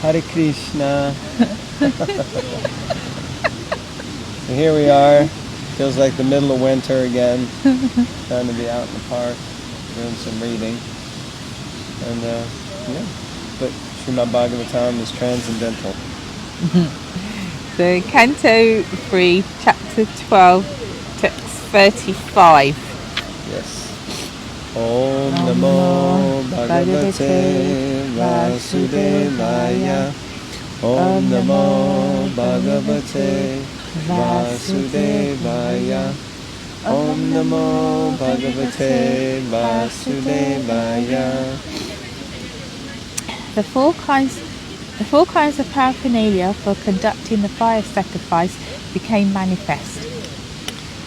Hare Krishna. So here we are. Feels like the middle of winter again. Trying to be out in the park, doing some reading. And yeah, but Srimad Bhagavatam is transcendental. So Canto 3, Chapter 12, Text 35. Yes. Om Namo Bhagavate Vasudevaya. Om Namo Bhagavate Vasudevaya. Om Namo Bhagavate Vasudevaya. The four kinds of paraphernalia for conducting the fire sacrifice became manifest.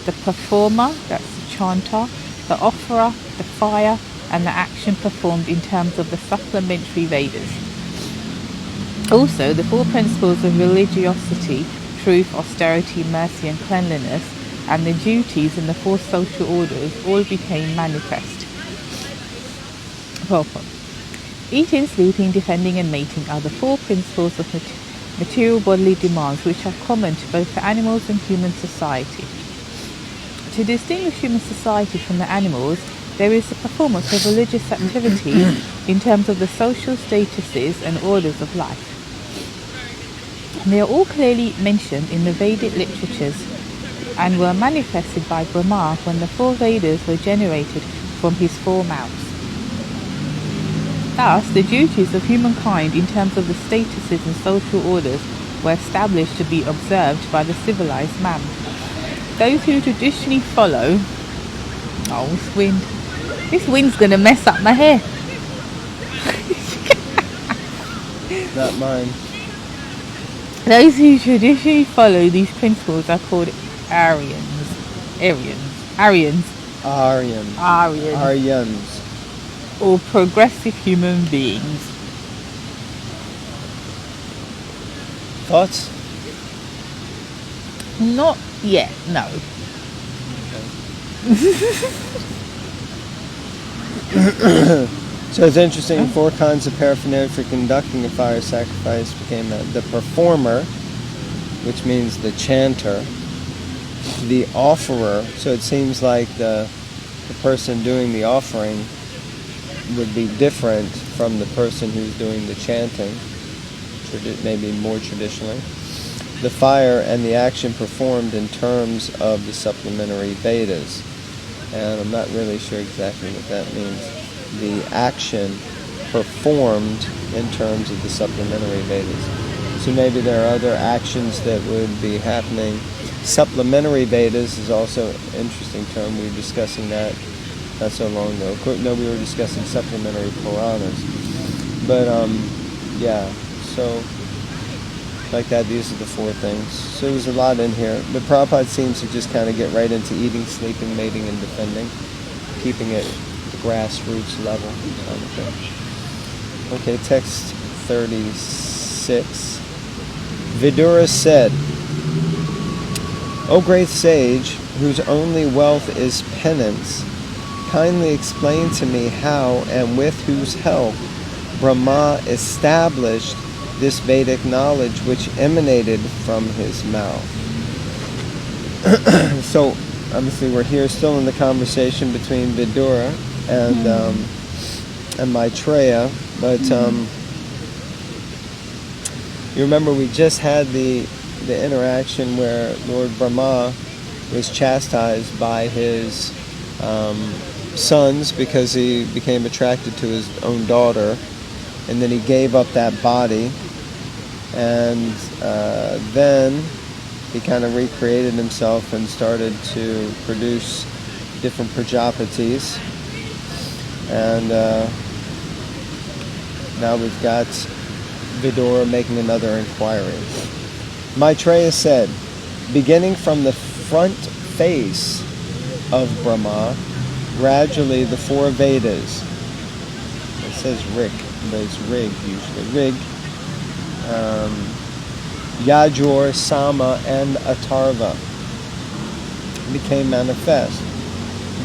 The performer, that's the chanter, the offerer, the fire, and the action performed in terms of the supplementary Vedas. Also, the four principles of religiosity, truth, austerity, mercy, and cleanliness, and the duties in the four social orders all became manifest. Purport. Eating, sleeping, defending, and mating are the four principles of material bodily demands which are common to both the animals and human society. To distinguish human society from the animals, there is the performance of religious activities in terms of the social statuses and orders of life. They are all clearly mentioned in the Vedic literatures and were manifested by Brahma when the four Vedas were generated from his four mouths. Thus, the duties of humankind in terms of the statuses and social orders were established to be observed by the civilized man. Those who traditionally follow... Oh, this wind's going to mess up my hair. Not mine. Those who traditionally follow these principles are called Aryans. Or progressive human beings. Thoughts? Not yet, no. So it's interesting, four kinds of paraphernalia for conducting a fire sacrifice became the performer, which means the chanter, the offerer, so it seems like the person doing the offering would be different from the person who's doing the chanting, maybe more traditionally. The fire and the action performed in terms of the supplementary Vedas. And I'm not really sure exactly what that means. The action performed in terms of the supplementary Vedas. So maybe there are other actions that would be happening. Supplementary Vedas is also an interesting term. We were discussing that not so long ago. No, we were discussing supplementary Puranas. But, yeah, so like that, these are the four things. So there's a lot in here. But Prabhupada seems to just kind of get right into eating, sleeping, mating, and defending, keeping it at the grassroots level kind of thing. Okay, text 36. Vidura said, O great sage, whose only wealth is penance, kindly explain to me how and with whose help Brahma established this Vedic knowledge which emanated from his mouth. So, obviously we're here still in the conversation between Vidura and Maitreya, but you remember we just had the interaction where Lord Brahma was chastised by his sons because he became attracted to his own daughter, and then he gave up that body, and then he kind of recreated himself and started to produce different Prajapatis, and now we've got Vidura making another inquiry. Maitreya said, beginning from the front face of Brahma, gradually the four Vedas, it says Rig, but it's Rig usually, Rig, Yajur, Sama, and Atharva became manifest.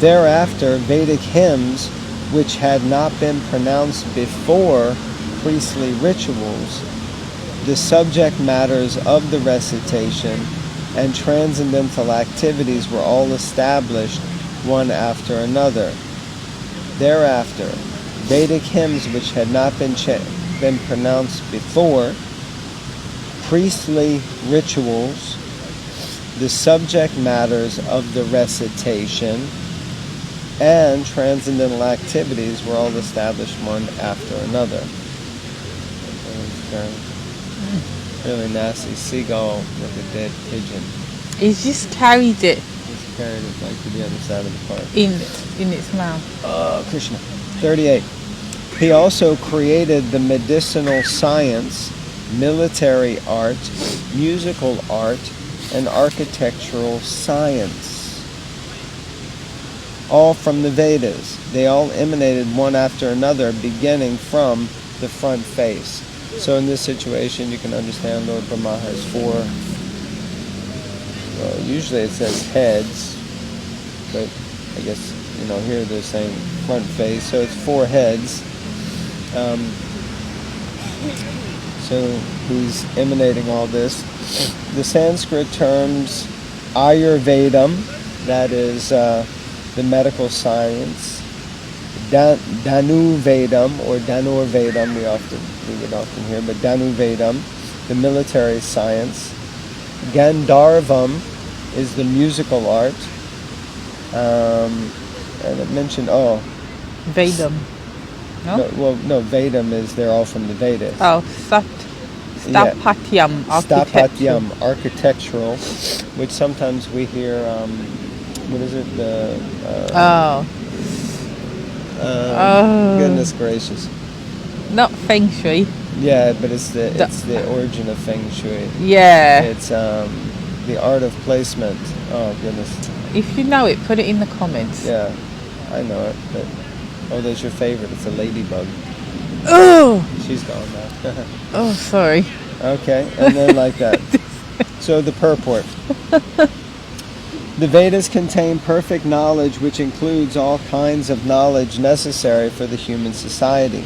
Thereafter, Vedic hymns, which had not been pronounced before priestly rituals, The subject matters of the recitation and transcendental activities were all established one after another. Thereafter, Vedic hymns which had not been pronounced before, priestly rituals, the subject matters of the recitation, and transcendental activities were all established one after another. Really nasty seagull with a dead pigeon. He's just carried it He's carried it like to the other side of the park. in its mouth. Krishna. 38. He also created the medicinal science, military art, musical art, and architectural science. All from the Vedas. They all emanated one after another, beginning from the front face. So in this situation, you can understand Lord Brahma has four, well, usually it says heads, but I guess, here they're saying front face, so it's four heads. So he's emanating all this. The Sanskrit terms Ayurvedam, that is the medical science, Danu Vedam or Danur Vedam, we would often hear, but Danu Vedam, the military science. Gandharvam is the musical art. And it mentioned, Vedam. No? Vedam is, they're all from the Vedas. Stapatyam, Stapatyam, architectural, which sometimes we hear, what is it? Goodness gracious. Not Feng Shui. Yeah, but it's the origin of Feng Shui. Yeah. It's the art of placement. Oh goodness. If you know it, put it in the comments. Yeah, I know it. But there's your favorite. It's a ladybug. Oh. She's gone now. Oh, sorry. Okay, and then like that. So the purport. The Vedas contain perfect knowledge which includes all kinds of knowledge necessary for the human society,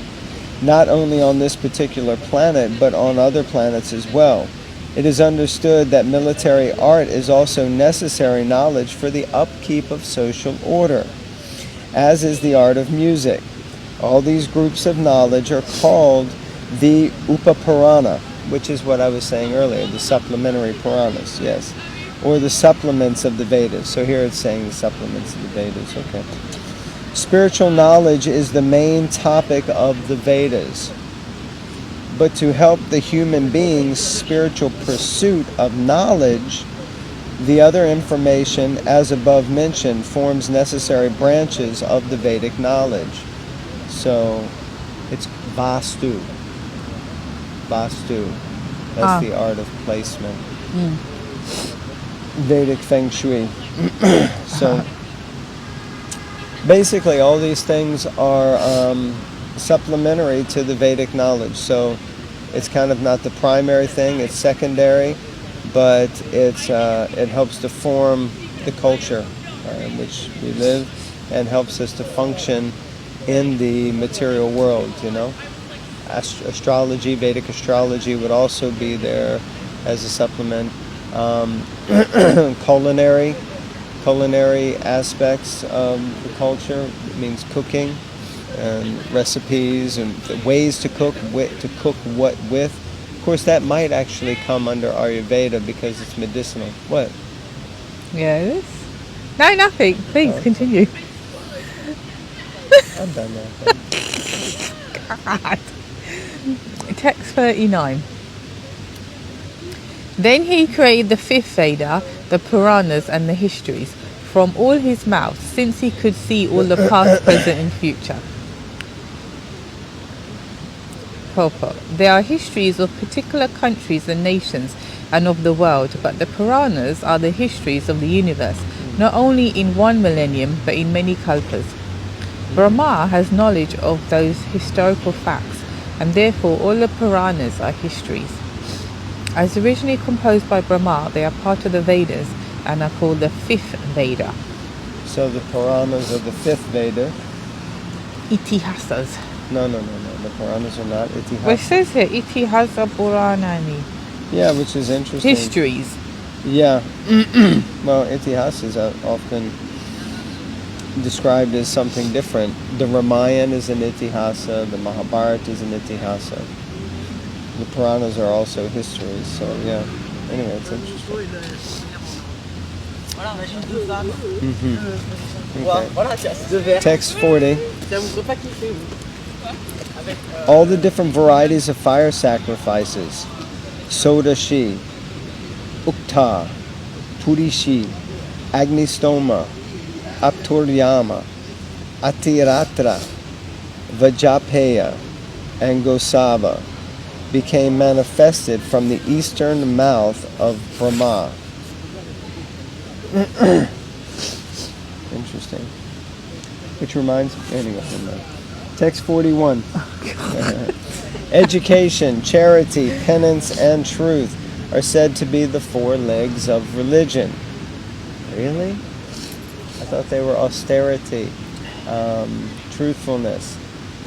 not only on this particular planet, but on other planets as well. It is understood that military art is also necessary knowledge for the upkeep of social order, as is the art of music. All these groups of knowledge are called the Upapurana, which is what I was saying earlier, the supplementary Puranas, yes. Or the supplements of the Vedas. So here it's saying the supplements of the Vedas, okay. Spiritual knowledge is the main topic of the Vedas. But to help the human being's spiritual pursuit of knowledge, the other information, as above mentioned, forms necessary branches of the Vedic knowledge. So it's Vastu. Vastu. That's the art of placement. Vedic Feng Shui. So basically all these things are supplementary to the Vedic knowledge. So it's kind of not the primary thing, it's secondary, but it helps to form the culture in which we live and helps us to function in the material world, Astrology, Vedic astrology would also be there as a supplement. Culinary aspects of the culture, it means cooking and recipes and the ways to cook, what with. Of course, that might actually come under Ayurveda because it's medicinal. What? Yes. No, nothing. Please continue. I'm done now. God. Text 39. Then he created the fifth Veda, the Puranas and the histories, from all his mouth, since he could see all the past, present and future. Purport. There are histories of particular countries and nations and of the world, but the Puranas are the histories of the universe, not only in one millennium, but in many kalpas. Brahma has knowledge of those historical facts, and therefore all the Puranas are histories. As originally composed by Brahma, they are part of the Vedas and are called the fifth Veda. So the Puranas are the fifth Veda. Itihasas. No. The Puranas are not Well, it Itihasa. says here, Itihasa Puranani. Yeah, which is interesting. Histories. Yeah. Well, Itihasa is often described as something different. The Ramayana is an Itihasa, the Mahabharata is an Itihasa. The Puranas are also histories, so yeah. Anyway, it's interesting. Okay. Text 40. All the different varieties of fire sacrifices, Sodashi, Ukta, Purishi, Agnistoma, Apturyama, Atiratra, Vajapeya, and Gosava became manifested from the eastern mouth of Brahma. Interesting. Which reminds me, anyway, text 41. Education, charity, penance, and truth are said to be the four legs of religion. Really? I thought they were austerity, truthfulness,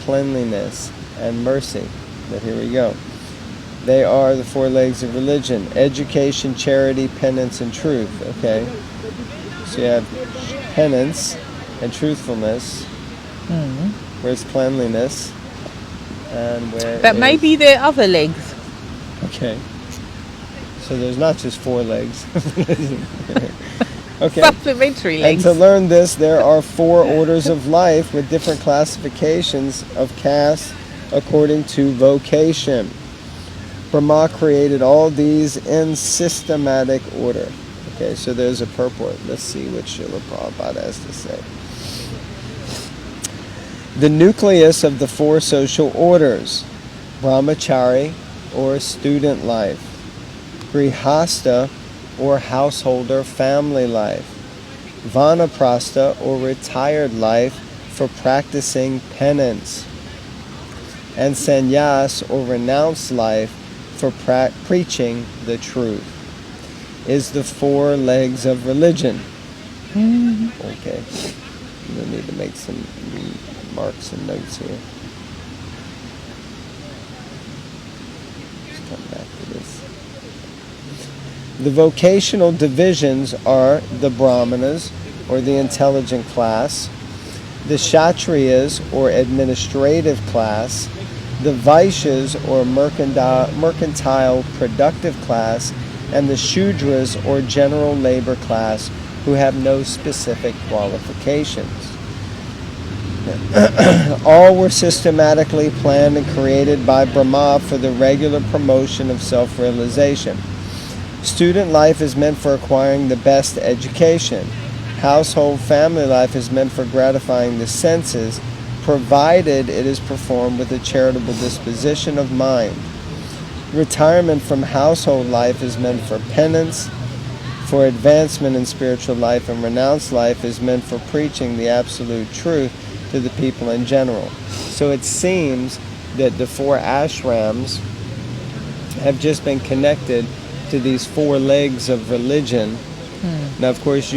cleanliness, and mercy. But here we go. They are the four legs of religion. Education, charity, penance, and truth. Okay. So you have penance and truthfulness. Where's cleanliness? And where But maybe the other legs. Okay. So there's not just four legs. Okay. Supplementary And legs. to learn this, there are four orders of life with different classifications of caste according to vocation. Brahma created all these in systematic order. Okay, so there's a purport. Let's see what Srila Prabhupada has to say. The nucleus of the four social orders: Brahmacari, or student life; Grihasta, or householder family life; Vanaprastha, or retired life for practicing penance; and Sannyas, or renounced life for preaching the truth, is the four legs of religion. Okay, we'll need to make some marks and notes here. Let's come back to this. The vocational divisions are the Brahmanas, or the intelligent class; the Kshatriyas, or administrative class; the Vaishyas, or mercantile productive class; and the Shudras, or general labor class, who have no specific qualifications. All were systematically planned and created by Brahma for the regular promotion of self-realization. Student life is meant for acquiring the best education. Household family life is meant for gratifying the senses, provided it is performed with a charitable disposition of mind. Retirement from household life is meant for penance, for advancement in spiritual life, and renounced life is meant for preaching the absolute truth to the people in general. So it seems that the four ashrams have just been connected to these four legs of religion. Now, of course,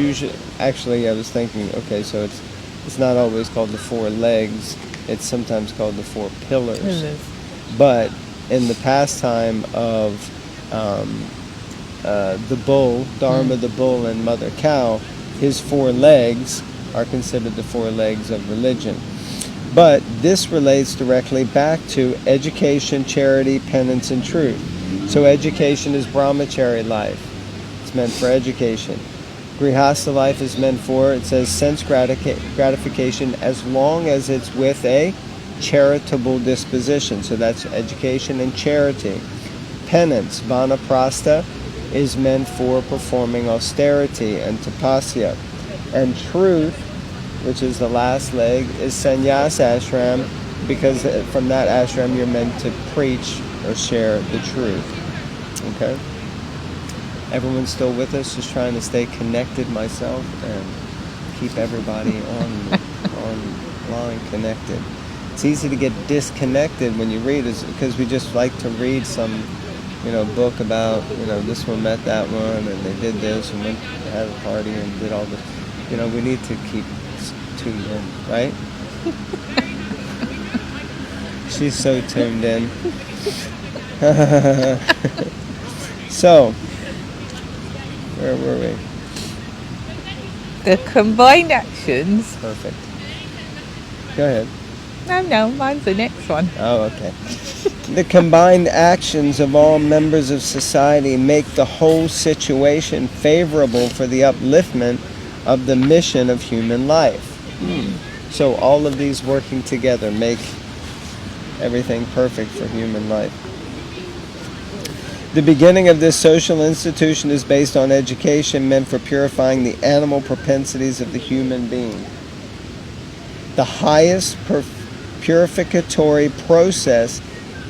actually, I was thinking, okay, so it's not always called the four legs. It's sometimes called the four pillars. But in the pastime of the bull, Dharma the bull and Mother Cow, his four legs are considered the four legs of religion. But this relates directly back to education, charity, penance, and truth. So education is Brahmacari life. It's meant for education. Grihasta life is meant for, it says, sense gratification as long as it's with a charitable disposition. So that's education and charity. Penance, Vanaprastha, is meant for performing austerity and tapasya. And truth, which is the last leg, is sannyas ashram, because from that ashram you're meant to preach or share the truth. Okay? Everyone's still with us, just trying to stay connected myself and keep everybody online connected. It's easy to get disconnected when you read, because we just like to read some book about, this one met that one and they did this and went to have a party and did all this. We need to keep tuned in, right? She's so tuned in. So, where were we? The combined actions. Perfect. Go ahead. No, mine's the next one. Oh, okay. The combined actions of all members of society make the whole situation favorable for the upliftment of the mission of human life. So all of these working together make everything perfect for human life. The beginning of this social institution is based on education meant for purifying the animal propensities of the human being. The highest purificatory process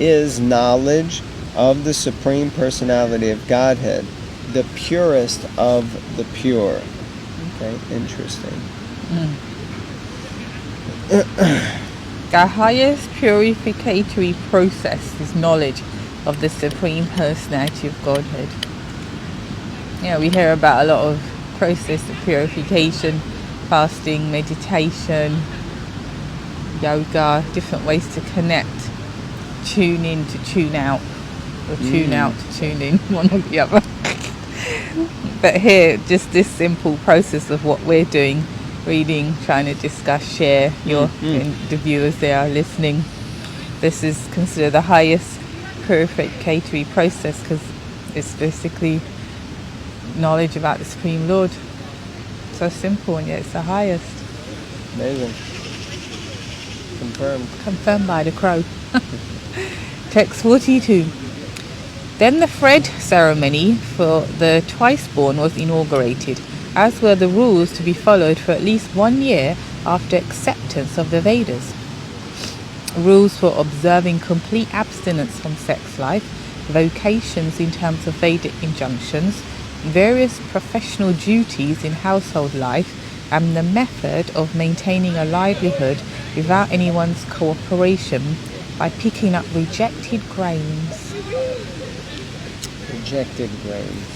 is knowledge of the Supreme Personality of Godhead, the purest of the pure. Okay, interesting. The highest purificatory process is knowledge of the Supreme Personality of Godhead. Yeah, we hear about a lot of process of purification, fasting, meditation, yoga, different ways to connect, tune in to tune out, or tune out to tune in, one or the other. But here, just this simple process of what we're doing, reading, trying to discuss, share, the viewers there are listening. This is considered the highest purificatory process because it's basically knowledge about the Supreme Lord. So simple, and yet it's the highest. Amazing. Confirmed. Confirmed by the crow. Text 42. Then the thread ceremony for the twice-born was inaugurated, as were the rules to be followed for at least 1 year after acceptance of the Vedas. Rules for observing complete abstinence from sex life, vocations in terms of Vedic injunctions, various professional duties in household life, and the method of maintaining a livelihood without anyone's cooperation by picking up rejected grains. Rejected grains.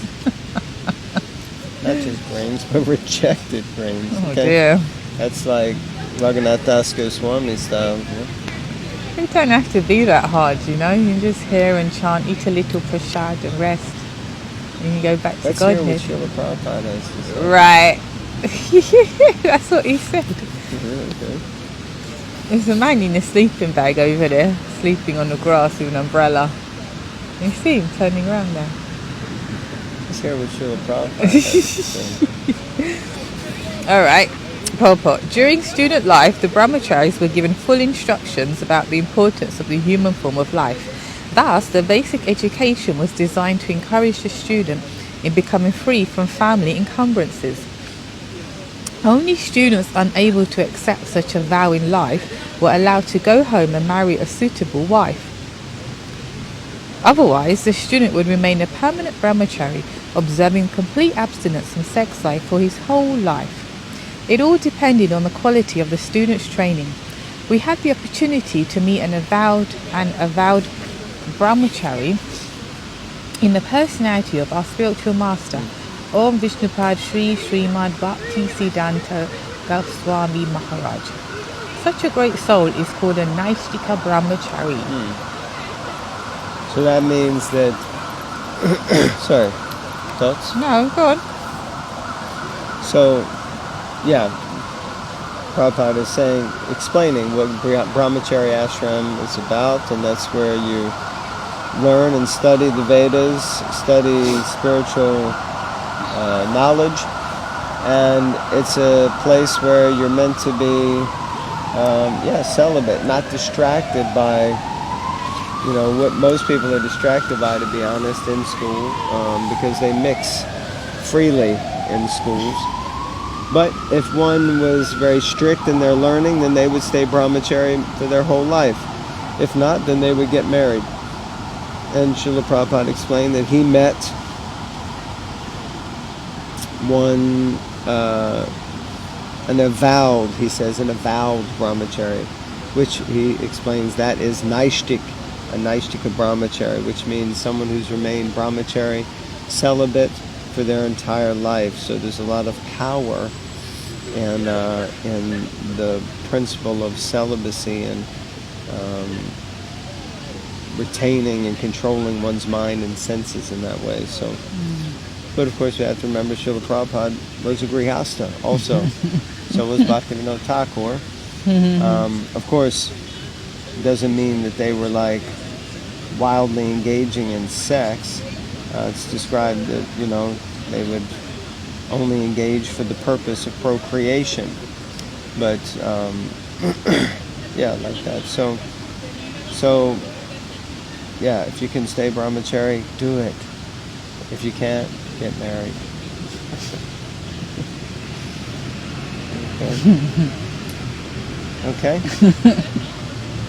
Not just grains, but rejected grains. Oh dear. That's like Bhagavatam Swami style. Yeah? It don't have to be that hard, you know. You can just hear and chant, eat a little prasad and rest. And you go back to Let's Godhead. hear what Srila Prabhupada has to say. Right. That's what he said. Okay. There's a man in a sleeping bag over there, sleeping on the grass with an umbrella. You see him turning around now. Let's hear what Srila Prabhupada has to say. Alright. Purport. During student life, the Brahmacharis were given full instructions about the importance of the human form of life. Thus, the basic education was designed to encourage the student in becoming free from family encumbrances. Only students unable to accept such a vow in life were allowed to go home and marry a suitable wife. Otherwise, the student would remain a permanent brahmachari, observing complete abstinence from sex life for his whole life. It all depended on the quality of the student's training. We had the opportunity to meet an avowed brahmachari in the personality of our spiritual master, Om Vishnupad Sri Srimad Bhaktivedanta Swami Maharaj. Such a great soul is called a Naistika Brahmachari. So that means that... Sorry. Thoughts? No, go on. So, yeah. Prabhupada is explaining what Brahmacari Ashram is about, and that's where you learn and study the Vedas, study spiritual knowledge, and it's a place where you're meant to be celibate, not distracted by what most people are distracted by, to be honest, in school, because they mix freely in schools. But if one was very strict in their learning, then they would stay brahmachari for their whole life. If not, then they would get married. And Srila Prabhupada explained that he met an avowed brahmachari, which he explains that is Naistika brahmachari, which means someone who's remained brahmachari, celibate, for their entire life. So there's a lot of power in the principle of celibacy and retaining and controlling one's mind and senses in that way. So, but of course we have to remember Srila Prabhupada was a Grihasta also. So was Bhaktivedanta Thakur. Of course, it doesn't mean that they were like wildly engaging in sex. It's described that, you know, they would only engage for the purpose of procreation. But, yeah, like that. So, yeah, if you can stay Brahmacari, do it. If you can't, get married. Okay?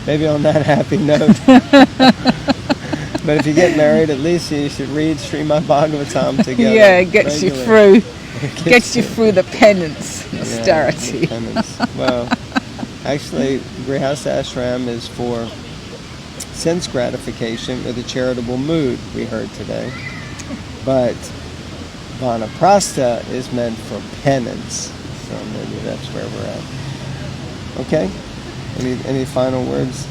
Maybe on that happy note. But if you get married, at least you should read Srimad Bhagavatam together. Yeah, it gets regularly. you through. Gets you through the penance, austerity. Yeah, penance. Well, actually, Grihastha Ashram is for sense gratification with a charitable mood, we heard today. But Vanaprastha is meant for penance. So maybe that's where we're at. Okay? Any final words?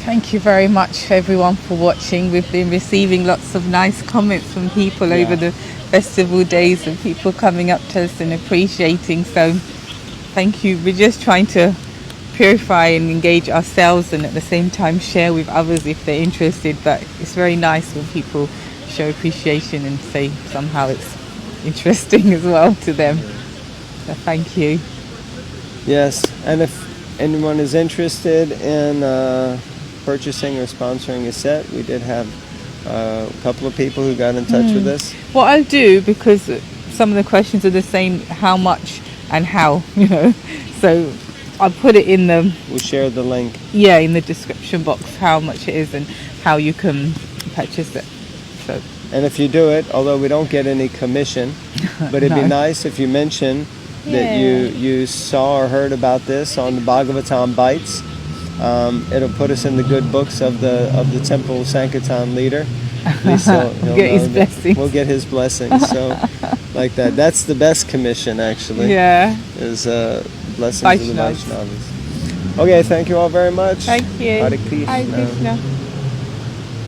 Thank you very much, everyone, for watching. We've been receiving lots of nice comments from people over the festival days, and people coming up to us and appreciating. So thank you. We're just trying to purify and engage ourselves, and at the same time share with others if they're interested. But it's very nice when people show appreciation and say somehow it's interesting as well to them. So thank you. Yes, and if anyone is interested in purchasing or sponsoring a set, we did have a couple of people who got in touch with us. What I'll do, because some of the questions are the same, how much and how, you know, so I'll put it in the... We'll share the link. Yeah, in the description box, how much it is and how you can purchase it. So. And if you do it, although we don't get any commission, but it'd be nice if you mention that you saw or heard about this on the Bhagavatam Bites. It'll put us in the good books of the temple Sankirtan leader. At least he'll get his blessings. We'll get his blessings. So, like that. That's the best commission, actually. Yeah. Is blessings of the Vaishnavas. Okay, thank you all very much. Thank you. Hare Krishna. Hare Krishna.